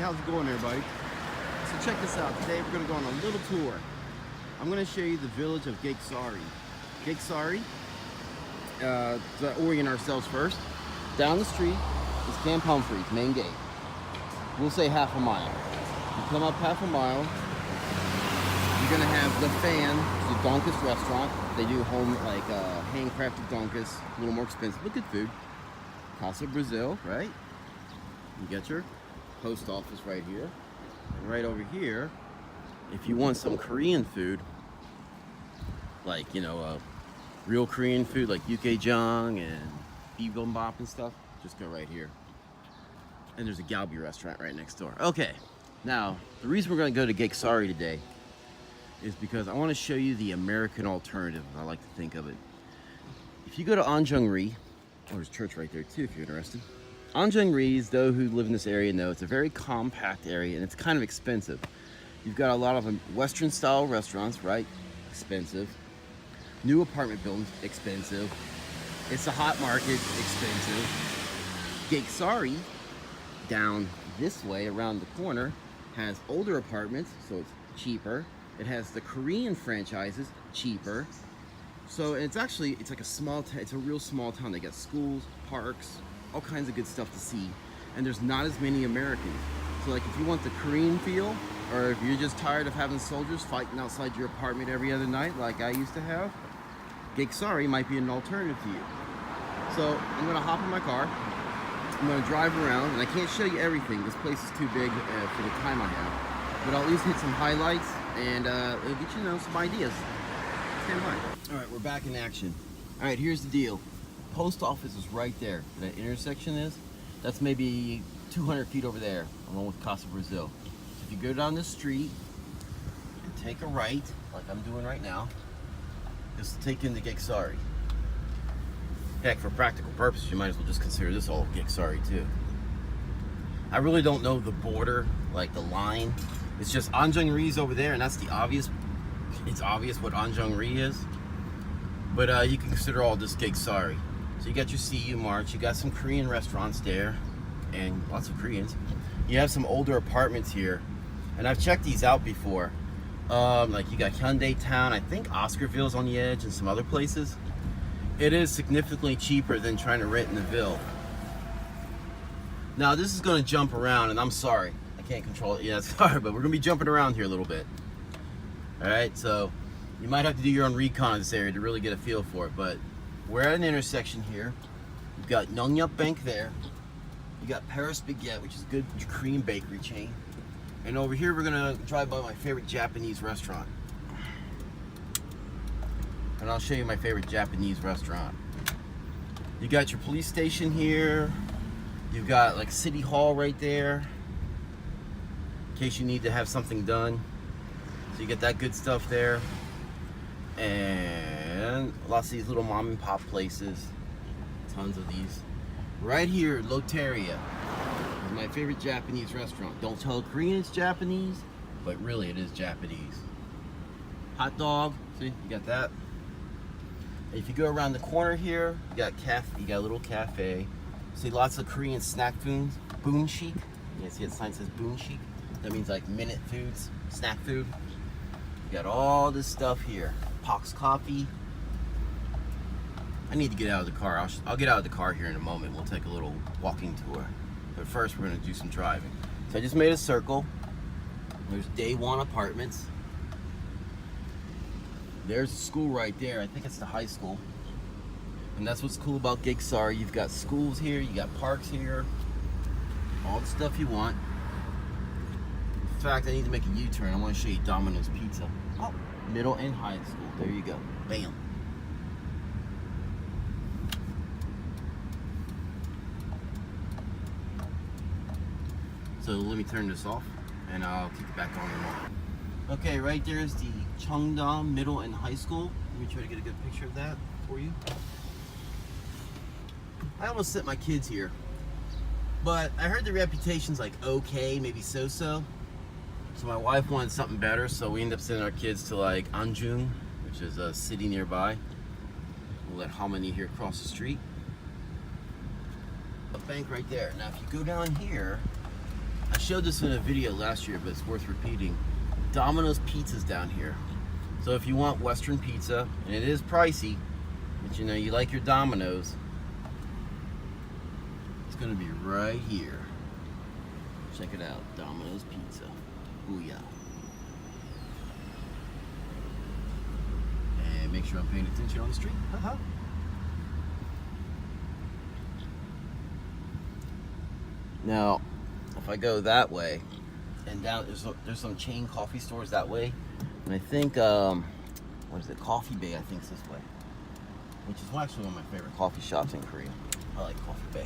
how's it going, everybody? So check this out. Today we're going to go on a little tour. I'm going to show you the village of Gaeksa-ri. Gaeksa-ri, to orient ourselves first, down the street is Camp Humphreys, main gate. We'll say half a mile. You come up half a mile, you're going to have the Fan, the Donkus restaurant. They do home, like handcrafted Donkus, a little more expensive, but good food. Casa Brazil, right? You get your post office right here. And right over here, if you want some Korean food, like, you know, real Korean food like Jang and bibimbap and stuff, just go right here. And there's a galbi restaurant right next door. Okay, now, the reason we're gonna go to Gaeksa-ri today is because I wanna show you the American alternative, I like to think of it. If you go to Anjung-ri, oh, there's a church right there too if you're interested. Anjung-ri, those who live in this area know, it's a very compact area and it's kind of expensive. You've got a lot of Western style restaurants, right? Expensive. New apartment buildings, expensive. It's a hot market, expensive. Gaeksa-ri, down this way around the corner, has older apartments, so it's cheaper. It has the Korean franchises, cheaper. So it's actually, it's like a small town, it's a real small town. They got schools, parks, all kinds of good stuff to see. And there's not as many Americans. So like if you want the Korean feel, or if you're just tired of having soldiers fighting outside your apartment every other night like I used to have, Gaeksa-ri might be an alternative to you. So I'm gonna hop in my car, I'm gonna drive around, and I can't show you everything. This place is too big for the time I have. But I'll at least hit some highlights and it'll get you know, some ideas. Stand by. All right, we're back in action. All right, here's the deal. Post office is right there. That intersection is, that's maybe 200 feet over there, along with Casa Brazil. So if you go down this street and take a right, like I'm doing right now, just take in the Gaeksa-ri. Heck, for practical purposes, you might as well just consider this all Gaeksa-ri too. I really don't know the border, like the line. It's just Anjung-ri's over there, and that's the obvious. It's obvious what Anjung-ri is. But you can consider all this Gaeksa-ri. So you got your CU March, you got some Korean restaurants there, and lots of Koreans. You have some older apartments here, and I've checked these out before. Like you got Hyundai Town, I think Oscarville's on the edge, and some other places. It is significantly cheaper than trying to rent in the Ville. Now this is going to jump around, and I'm sorry, I can't control it. Yeah, sorry, but we're going to be jumping around here a little bit. All right, so you might have to do your own recon of this area to really get a feel for it, but we're at an intersection here. You've got Nongyup Bank there. You got Paris Baguette, which is a good Korean bakery chain. And over here, we're gonna drive by my favorite Japanese restaurant. And I'll show you my favorite Japanese restaurant. You got your police station here. You've got like City Hall right there, in case you need to have something done. So you get that good stuff there. And lots of these little mom and pop places. Tons of these. Right here, Loteria is my favorite Japanese restaurant. Don't tell Korean it's Japanese, but really it is Japanese. Hot dog, see, you got that. And if you go around the corner here, you got a little cafe. See lots of Korean snack foods. Boonshik. You see the sign says Boonshik. That means like minute foods, snack food. You got all this stuff here. Pox Coffee. I need to get out of the car. I'll get out of the car here in a moment. We'll take a little walking tour. But first we're gonna do some driving. So I just made a circle. There's Day One Apartments. There's a school right there. I think it's the high school. And that's what's cool about Gaeksa-ri. You've got schools here, you got parks here. All the stuff you want. In fact, I need to make a U-turn. I want to show you Dominos Pizza. Oh, middle and high school. There you go. Bam. So let me turn this off and I'll kick it back on in a moment. Okay, right there is the Cheongdam Middle and High School. Let me try to get a good picture of that for you. I almost sent my kids here, but I heard the reputation's like okay, maybe so-so. So my wife wanted something better, so we ended up sending our kids to like Anjung, which is a city nearby. We'll let Harmony here across the street. A bank right there. Now if you go down here, I showed this in a video last year, but it's worth repeating. Domino's Pizza's down here. So if you want Western pizza, and it is pricey, but you know, you like your Domino's, it's gonna be right here. Check it out, Domino's Pizza. Booyah. And make sure I'm paying attention on the street. Now, if I go that way, and down, there's some chain coffee stores that way, and I think, what is it, Coffee Bay, I think is this way, which is actually one of my favorite coffee shops in Korea. I like Coffee Bay.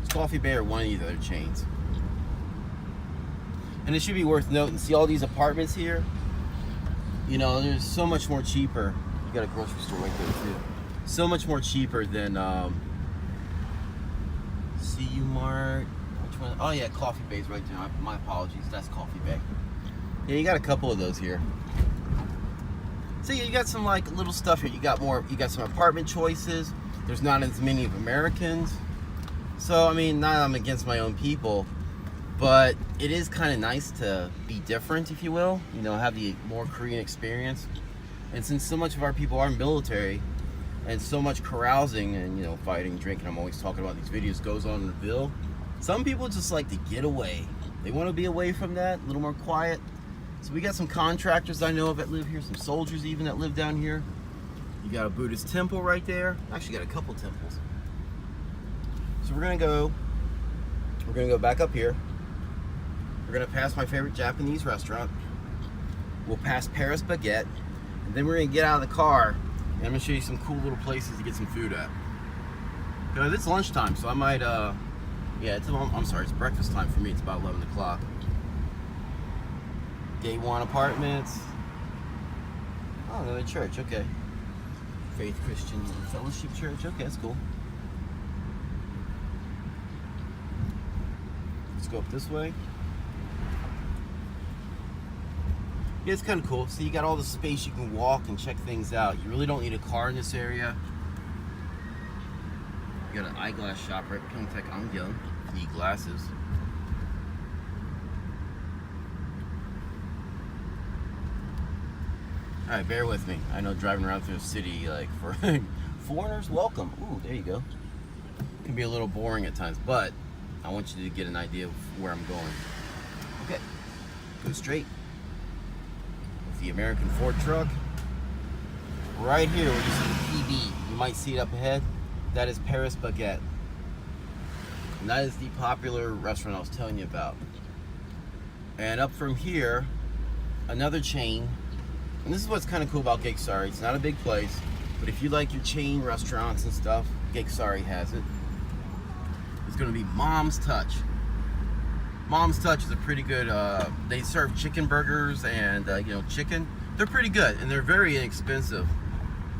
It's Coffee Bay or one of these other chains. And it should be worth noting, see all these apartments here? You know, there's so much more cheaper. You got a grocery store right there too. So much more cheaper than CU Mart. Which one? Oh yeah, Coffee Bay's right there. My apologies, that's Coffee Bay. Yeah, you got a couple of those here. So yeah, you got some like little stuff here. You got some apartment choices. There's not as many of Americans. So I mean, not that I'm against my own people, but it is kind of nice to be different, if you will. You know, have the more Korean experience. And since so much of our people are military, and so much carousing and, you know, fighting, drinking, I'm always talking about these videos, goes on in the Ville. Some people just like to get away. They want to be away from that, a little more quiet. So we got some contractors I know of that live here, some soldiers even that live down here. You got a Buddhist temple right there. Actually got a couple temples. So we're gonna go back up here. We're gonna pass my favorite Japanese restaurant. We'll pass Paris Baguette, and then we're gonna get out of the car. And I'm gonna show you some cool little places to get some food at. Because it's lunchtime, so I might, I'm sorry, it's breakfast time for me. It's about 11 o'clock. Day one apartments. Oh, another church, okay. Faith Christian Fellowship Church, okay, that's cool. Let's go up this way. Yeah, it's kind of cool. So you got all the space, you can walk and check things out. You really don't need a car in this area. You got an eyeglass shop right behind To Anjung-ri. You need glasses. Alright, bear with me. I know driving around through the city, like, for foreigners, welcome. Ooh, there you go. It can be a little boring at times, but I want you to get an idea of where I'm going. Okay, go straight. The American Ford truck. Right here, where you see the PB, you might see it up ahead. That is Paris Baguette. And that is the popular restaurant I was telling you about. And up from here, another chain. And this is what's kind of cool about Gaeksa-ri. It's not a big place, but if you like your chain restaurants and stuff, Gaeksa-ri has it. It's gonna be Mom's Touch. Mom's Touch is a pretty good, they serve chicken burgers and, chicken. They're pretty good and they're very inexpensive.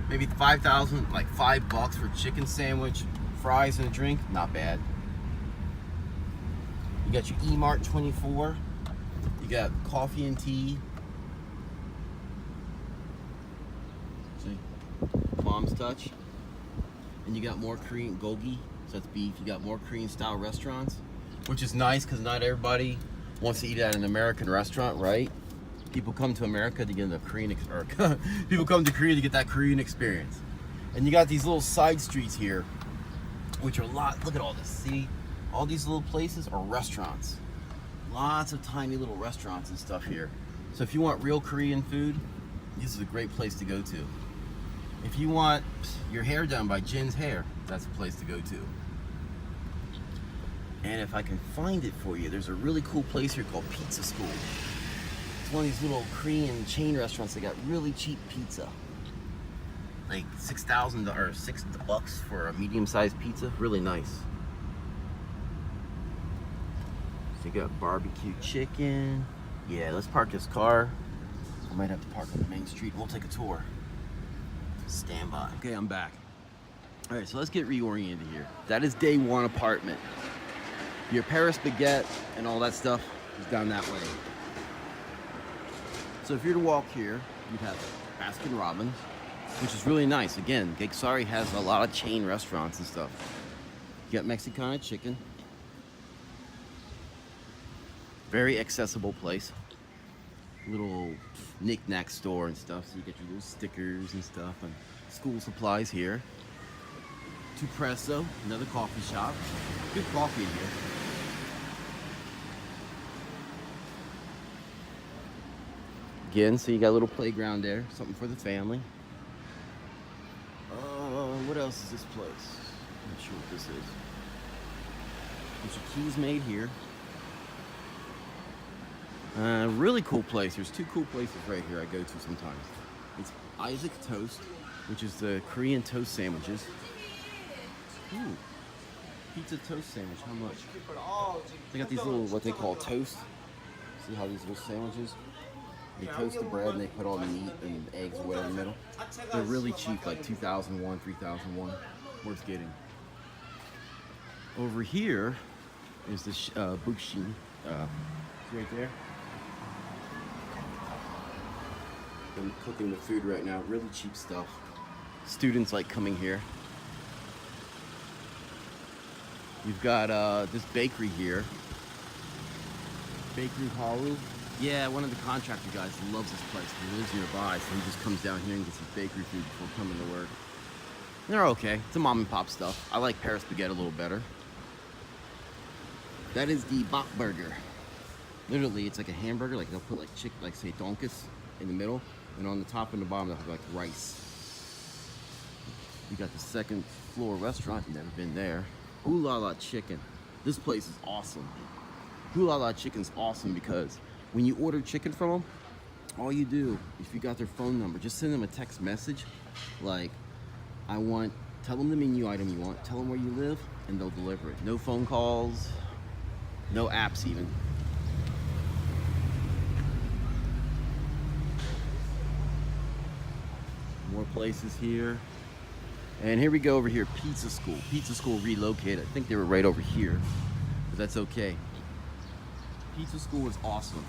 Maybe 5,000, like $5 for a chicken sandwich, fries and a drink, not bad. You got your E-Mart 24. You got coffee and tea. See, Mom's Touch. And you got more Korean gogi, so that's beef. You got more Korean style restaurants. Which is nice because not everybody wants to eat at an American restaurant, right? People come to America to get the people come to Korea to get that Korean experience. And you got these little side streets here, which are a lot. Look at all this. See, all these little places are restaurants. Lots of tiny little restaurants and stuff here. So if you want real Korean food, this is a great place to go to. If you want your hair done by Jin's Hair, that's a place to go to. And if I can find it for you, there's a really cool place here called Pizza School. It's one of these little Korean chain restaurants that got really cheap pizza. Like $6,000 or $6 for a medium-sized pizza. Really nice. So you got barbecue chicken. Yeah, let's park this car. I might have to park on the main street. We'll take a tour. Stand by. Okay, I'm back. All right, so let's get reoriented here. That is day one apartment. Your Paris Baguette and all that stuff is down that way. So if you're to walk here, you'd have Baskin Robbins, which is really nice. Again, Gaeksa-ri has a lot of chain restaurants and stuff. You got Mexicana chicken. Very accessible place. Little knick-knack store and stuff, so you get your little stickers and stuff, and school supplies here. Tupresso, another coffee shop. Good coffee in here. Again, so you got a little playground there, something for the family. What else is this place? I'm not sure what this is. There's a keys made here. Really cool place. There's two cool places right here I go to sometimes. It's Issac Toast, which is the Korean toast sandwiches. Ooh, pizza toast sandwich, how much? They got these little, what they call toast. See how these little sandwiches? They toast the bread and they put all the meat and eggs or whatever in the middle. They're really cheap, like 2001, 3001. Worth getting. Over here is the Bukshin. Right there. I'm cooking the food right now. Really cheap stuff. Students like coming here. You've got this bakery here. Bakery Halu. Yeah, one of the contractor guys loves this place. He lives nearby, so he just comes down here and gets his bakery food before coming to work. They're okay. It's a mom and pop stuff. I like Paris Baguette a little better. That is the Bap Burger. Literally, it's like a hamburger. Like they'll put like chicken, like say donkus in the middle, and on the top and the bottom they'll have like rice. You got the second floor restaurant. Never been there. Ooh La La Chicken. This place is awesome. Ooh La La Chicken's awesome because when you order chicken from them, all you do, if you got their phone number, just send them a text message like, tell them the menu item you want, tell them where you live, and they'll deliver it. No phone calls, no apps even. More places here. And here we go over here, Pizza School. Pizza School relocated. I think they were right over here, but that's okay. Pizza School is awesome.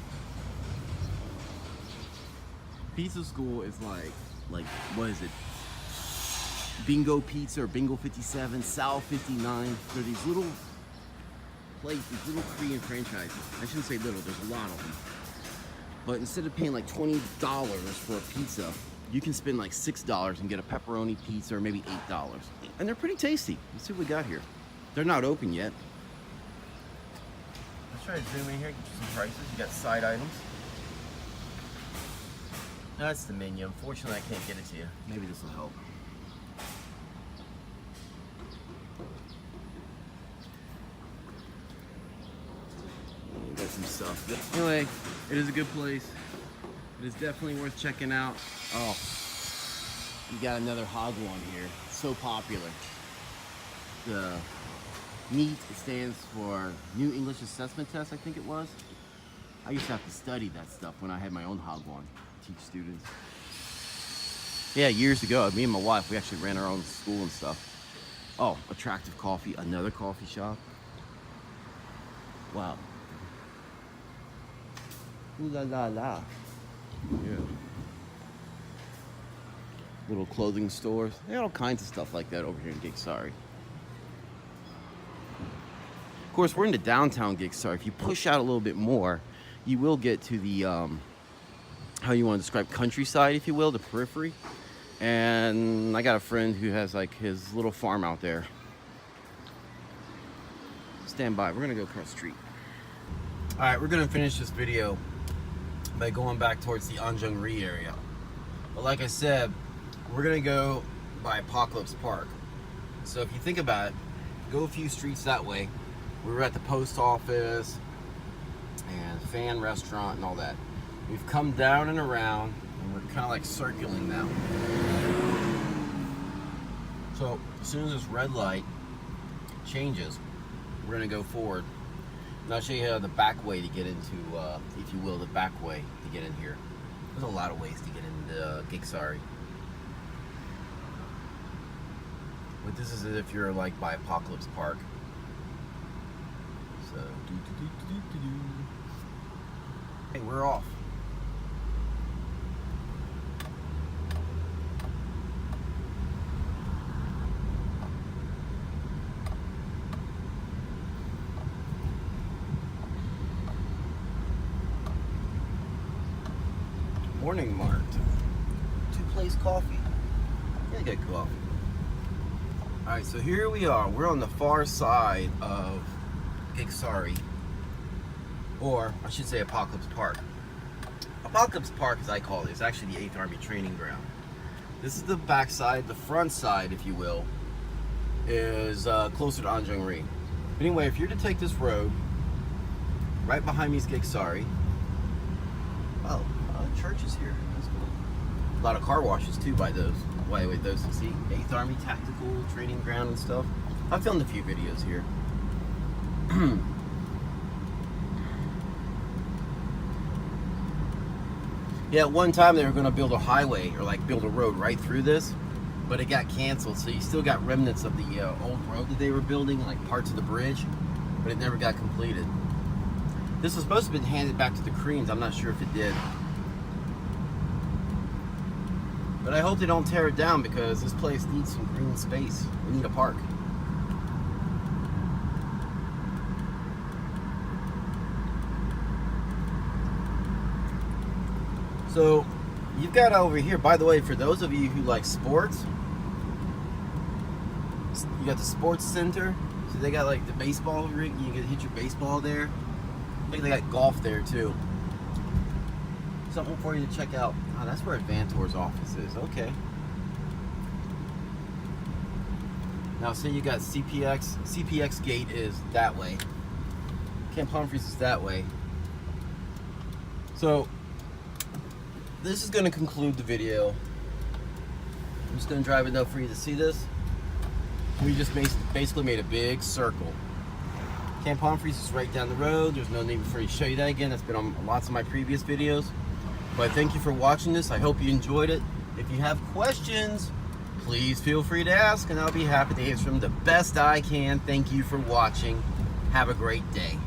Pizza School is like what is it? Bingo Pizza or Bingo 57, Sal 59. They're these little places, little Korean franchises. I shouldn't say little, there's a lot of them. But instead of paying like $20 for a pizza, you can spend like $6 and get a pepperoni pizza or maybe $8. And they're pretty tasty. Let's see what we got here. They're not open yet. Let's try to zoom in here, get you some prices. You got side items. That's the menu. Unfortunately, I can't get it to you. Maybe this will help. Got some stuff. Anyway, it is a good place. It is definitely worth checking out. Oh, you got another hagwon here. It's so popular. The NEAT stands for New English Assessment Test, I think it was. I used to have to study that stuff when I had my own hagwon, teach students. Yeah, years ago, me and my wife, we actually ran our own school and stuff. Oh, Attractive Coffee, another coffee shop. Wow. Ooh la la la. Yeah. Little clothing stores. They got all kinds of stuff like that over here in Gaeksa-ri. Of course, we're in the downtown Gaeksa-ri. If you push out a little bit more, you will get to the, how you want to describe countryside, if you will, the periphery. And I got a friend who has like his little farm out there. Stand by, we're gonna go across the street. All right, we're gonna finish this video by going back towards the To Anjung-ri area. But like I said, we're gonna go by Apocalypse Park. So if you think about it, go a few streets that way. We were at the post office and fan restaurant and all that. We've come down and around and we're kind of like circling now. So as soon as this red light changes, we're gonna go forward. And I'll show you the back way to get into, if you will, the back way to get in here. There's a lot of ways to get into Gaeksa-ri. But this is if you're like by Apocalypse Park. So, hey, we're off. Morning Mart. Two-place coffee. Yeah, good coffee. Alright, so here we are. We're on the far side of Gaeksa-ri, or I should say Apocalypse Park. Apocalypse Park, as I call it, is actually the 8th Army training ground. This is the back side. The front side, if you will, is closer to To Anjung-ri. But anyway, if you're to take this road, right behind me is Gaeksa-ri. Oh, church is here. That's cool. A lot of car washes too by those. Wait, those you see? 8th Army Tactical Training Ground and stuff. I've filmed a few videos here. Yeah, at one time they were going to build a highway, or like build a road right through this, but it got canceled, so you still got remnants of the old road that they were building, like parts of the bridge, but it never got completed. This was supposed to have been handed back to the Koreans. I'm not sure if it did. But I hope they don't tear it down, because this place needs some green space. We need a park. So you've got over here, by the way, for those of you who like sports, you got the sports center. So they got like the baseball ring. You can hit your baseball there. I think they got golf there too. Something for you to check out. Oh, that's where Advantor's office is. Okay. Now, say you got CPX. CPX gate is that way. Camp Humphreys is that way. So this is going to conclude the video. I'm just going to drive enough for you to see this. We just basically made a big circle. Camp Humphreys is right down the road. There's no need for me to show you that again. That's been on lots of my previous videos. But thank you for watching this. I hope you enjoyed it. If you have questions, please feel free to ask, and I'll be happy to answer them the best I can. Thank you for watching. Have a great day.